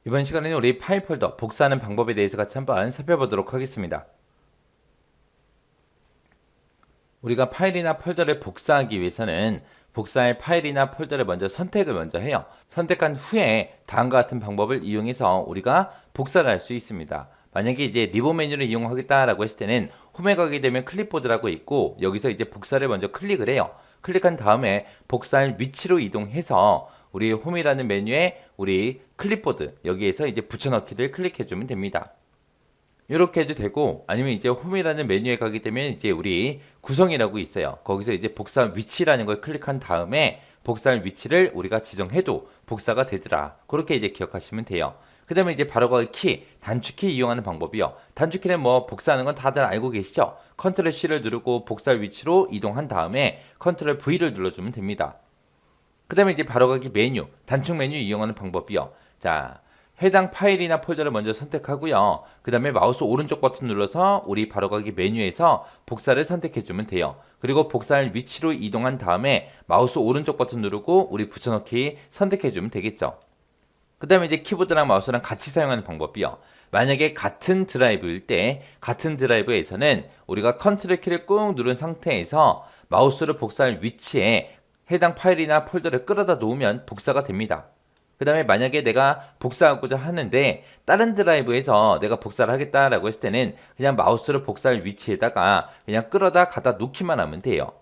이번 시간에는 우리 파일 폴더 복사하는 방법에 대해서 같이 한번 살펴보도록 하겠습니다. 우리가 파일이나 폴더를 복사하기 위해서는 복사할 파일이나 폴더를 선택을 먼저 해요. 선택한 후에 다음과 같은 방법을 이용해서 우리가 복사를 할 수 있습니다. 만약에 이제 리본 메뉴를 이용하겠다라고 했을 때는 홈에 가게 되면 클립보드라고 있고 여기서 이제 복사를 먼저 클릭을 해요. 클릭한 다음에 복사할 위치로 이동해서 우리 홈이라는 메뉴에 우리 클립보드 여기에서 이제 붙여넣기를 클릭해 주면 됩니다. 이렇게 해도 되고 아니면 이제 홈이라는 메뉴에 가게 되면 이제 우리 구성이라고 있어요. 거기서 이제 복사 위치라는 걸 클릭한 다음에 복사할 위치를 우리가 지정해도 복사가 되더라. 그렇게 이제 기억하시면 돼요. 그 다음에 이제 바로가기 키, 단축키 이용하는 방법이요. 단축키는 뭐 복사하는 건 다들 알고 계시죠? 컨트롤 C를 누르고 복사할 위치로 이동한 다음에 컨트롤 V를 눌러주면 됩니다. 그 다음에 이제 바로가기 메뉴, 단축 메뉴 이용하는 방법이요. 자, 해당 파일이나 폴더를 먼저 선택하고요. 그 다음에 마우스 오른쪽 버튼 눌러서 우리 바로가기 메뉴에서 복사를 선택해주면 돼요. 그리고 복사할 위치로 이동한 다음에 마우스 오른쪽 버튼 누르고 우리 붙여넣기 선택해주면 되겠죠. 그 다음에 이제 키보드랑 마우스랑 같이 사용하는 방법이요. 만약에 같은 드라이브일 때 같은 드라이브에서는 우리가 컨트롤 키를 꾹 누른 상태에서 마우스를 복사할 위치에 해당 파일이나 폴더를 끌어다 놓으면 복사가 됩니다. 그 다음에 만약에 내가 복사하고자 하는데 다른 드라이브에서 내가 복사를 하겠다라고 했을 때는 그냥 마우스를 복사할 위치에다가 그냥 끌어다 갖다 놓기만 하면 돼요.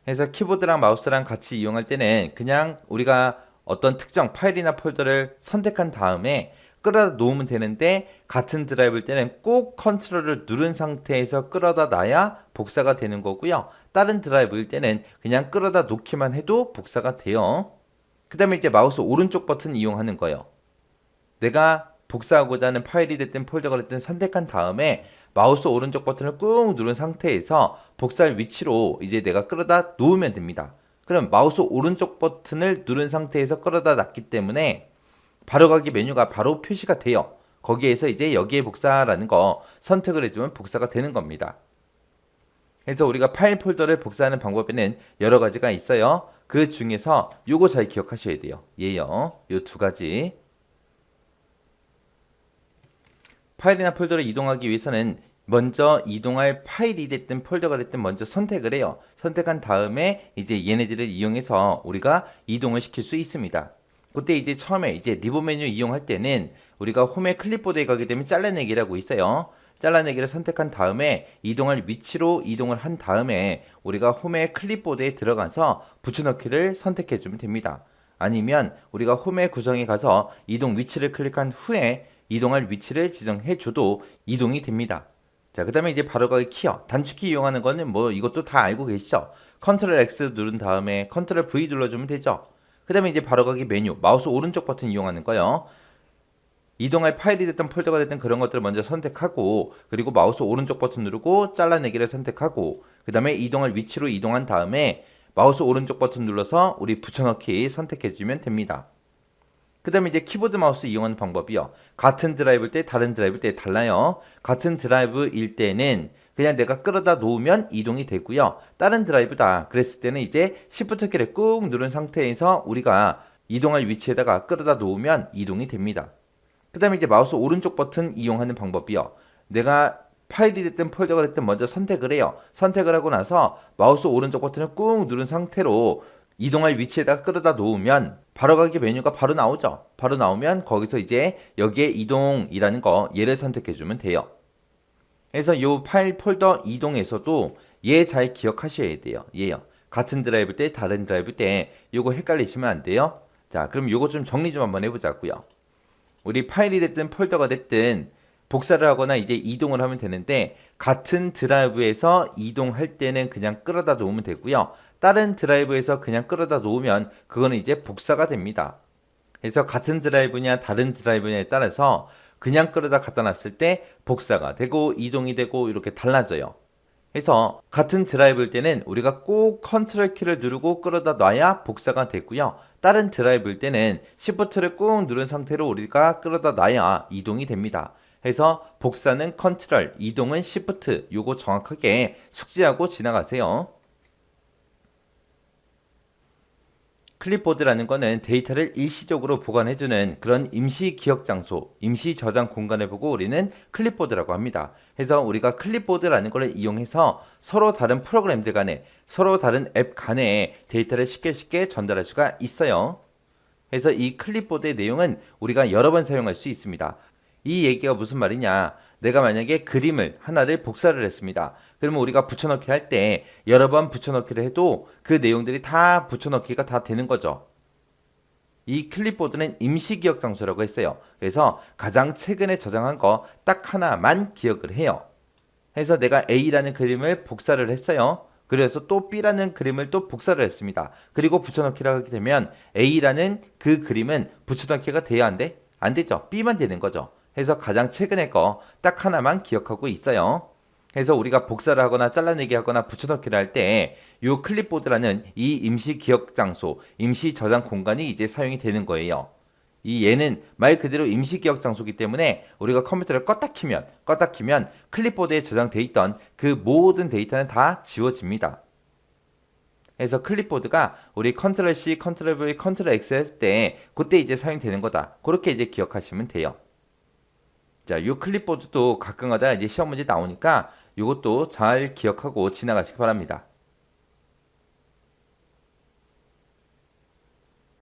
그래서 키보드랑 마우스랑 같이 이용할 때는 그냥 우리가 어떤 특정 파일이나 폴더를 선택한 다음에 끌어다 놓으면 되는데 같은 드라이브일 때는 꼭 컨트롤을 누른 상태에서 끌어다 놔야 복사가 되는 거고요. 다른 드라이브일 때는 그냥 끌어다 놓기만 해도 복사가 돼요. 그 다음에 이제 마우스 오른쪽 버튼 이용하는 거예요. 내가 복사하고자 하는 파일이 됐든 폴더가 됐든 선택한 다음에 마우스 오른쪽 버튼을 꾹 누른 상태에서 복사할 위치로 이제 내가 끌어다 놓으면 됩니다. 그럼 마우스 오른쪽 버튼을 누른 상태에서 끌어다 놨기 때문에 바로가기 메뉴가 바로 표시가 돼요. 거기에서 이제 여기에 복사라는 거 선택을 해주면 복사가 되는 겁니다. 그래서 우리가 파일 폴더를 복사하는 방법에는 여러 가지가 있어요. 그 중에서 요거 잘 기억하셔야 돼요. 얘요. 요 두 가지. 파일이나 폴더를 이동하기 위해서는 먼저 이동할 파일이 됐든 폴더가 됐든 먼저 선택을 해요. 선택한 다음에 이제 얘네들을 이용해서 우리가 이동을 시킬 수 있습니다. 그때 이제 처음에 이제 리본 메뉴 이용할 때는 우리가 홈의 클립보드에 가게 되면 잘라내기라고 있어요. 잘라내기를 선택한 다음에 이동할 위치로 이동을 한 다음에 우리가 홈의 클립보드에 들어가서 붙여넣기를 선택해 주면 됩니다. 아니면 우리가 홈의 구성에 가서 이동 위치를 클릭한 후에 이동할 위치를 지정해 줘도 이동이 됩니다. 자, 그 다음에 이제 바로가기 키요. 단축키 이용하는 거는 뭐 이것도 다 알고 계시죠? 컨트롤 X 누른 다음에 컨트롤 V 눌러주면 되죠. 그 다음에 이제 바로가기 메뉴, 마우스 오른쪽 버튼 이용하는 거요. 이동할 파일이 됐든 폴더가 됐든 그런 것들을 먼저 선택하고 그리고 마우스 오른쪽 버튼 누르고 잘라내기를 선택하고 그 다음에 이동할 위치로 이동한 다음에 마우스 오른쪽 버튼 눌러서 우리 붙여넣기 선택해주면 됩니다. 그 다음에 이제 키보드 마우스 이용하는 방법이요. 같은 드라이브일 때 다른 드라이브일 때 달라요. 같은 드라이브일 때는 그냥 내가 끌어다 놓으면 이동이 되고요. 다른 드라이브다 그랬을 때는 이제 Shift 키를 꾹 누른 상태에서 우리가 이동할 위치에다가 끌어다 놓으면 이동이 됩니다. 그 다음에 이제 마우스 오른쪽 버튼 이용하는 방법이요. 내가 파일이 됐든 폴더가 됐든 먼저 선택을 해요. 선택을 하고 나서 마우스 오른쪽 버튼을 꾹 누른 상태로 이동할 위치에다가 끌어다 놓으면 바로가기 메뉴가 바로 나오죠. 바로 나오면 거기서 이제 여기에 이동이라는 거 얘를 선택해 주면 돼요. 그래서 이 파일 폴더 이동에서도 얘 잘 기억하셔야 돼요. 얘요. 같은 드라이브 때 다른 드라이브 때 요거 헷갈리시면 안 돼요. 자, 그럼 요거 좀 정리 좀 한번 해보자고요. 우리 파일이 됐든 폴더가 됐든 복사를 하거나 이제 이동을 하면 되는데 같은 드라이브에서 이동할 때는 그냥 끌어다 놓으면 되고요. 다른 드라이브에서 그냥 끌어다 놓으면 그거는 이제 복사가 됩니다. 그래서 같은 드라이브냐 다른 드라이브냐에 따라서 그냥 끌어다 갖다 놨을 때 복사가 되고 이동이 되고 이렇게 달라져요. 그래서 같은 드라이브일 때는 우리가 꼭 컨트롤 키를 누르고 끌어다 놔야 복사가 되고요. 다른 드라이브일 때는 Shift를 꾹 누른 상태로 우리가 끌어다 놔야 이동이 됩니다. 그래서 복사는 컨트롤, 이동은 Shift 요거 정확하게 숙지하고 지나가세요. 클립보드라는 거는 데이터를 일시적으로 보관해두는 그런 임시 기억 장소, 임시 저장 공간을 보고 우리는 클립보드라고 합니다. 그래서 우리가 클립보드라는 걸 이용해서 서로 다른 프로그램들 간에, 서로 다른 앱 간에 데이터를 쉽게 전달할 수가 있어요. 그래서 이 클립보드의 내용은 우리가 여러 번 사용할 수 있습니다. 이 얘기가 무슨 말이냐? 내가 만약에 그림을 하나를 복사를 했습니다. 그러면 우리가 붙여넣기 할 때 여러 번 붙여넣기를 해도 그 내용들이 다 붙여넣기가 다 되는 거죠. 이 클립보드는 임시 기억 장소라고 했어요. 그래서 가장 최근에 저장한 거 딱 하나만 기억을 해요. 그래서 내가 A라는 그림을 복사를 했어요. 그래서 또 B라는 그림을 또 복사를 했습니다. 그리고 붙여넣기를 하게 되면 A라는 그 그림은 붙여넣기가 돼야 안 돼? 안 되죠. B만 되는 거죠. 그래서 가장 최근에 거 딱 하나만 기억하고 있어요. 그래서 우리가 복사를 하거나 잘라내기 하거나 붙여넣기를 할 때 이 클립보드라는 이 임시 기억 장소, 임시 저장 공간이 이제 사용이 되는 거예요. 이 얘는 말 그대로 임시 기억 장소이기 때문에 우리가 컴퓨터를 껐다 키면 클립보드에 저장돼 있던 그 모든 데이터는 다 지워집니다. 그래서 클립보드가 우리 컨트롤 C, 컨트롤 V, 컨트롤 X 할 때 그때 이제 사용되는 거다. 그렇게 이제 기억하시면 돼요. 자, 이 클립보드도 가끔가다 이제 시험 문제 나오니까 이것도 잘 기억하고 지나가시기 바랍니다.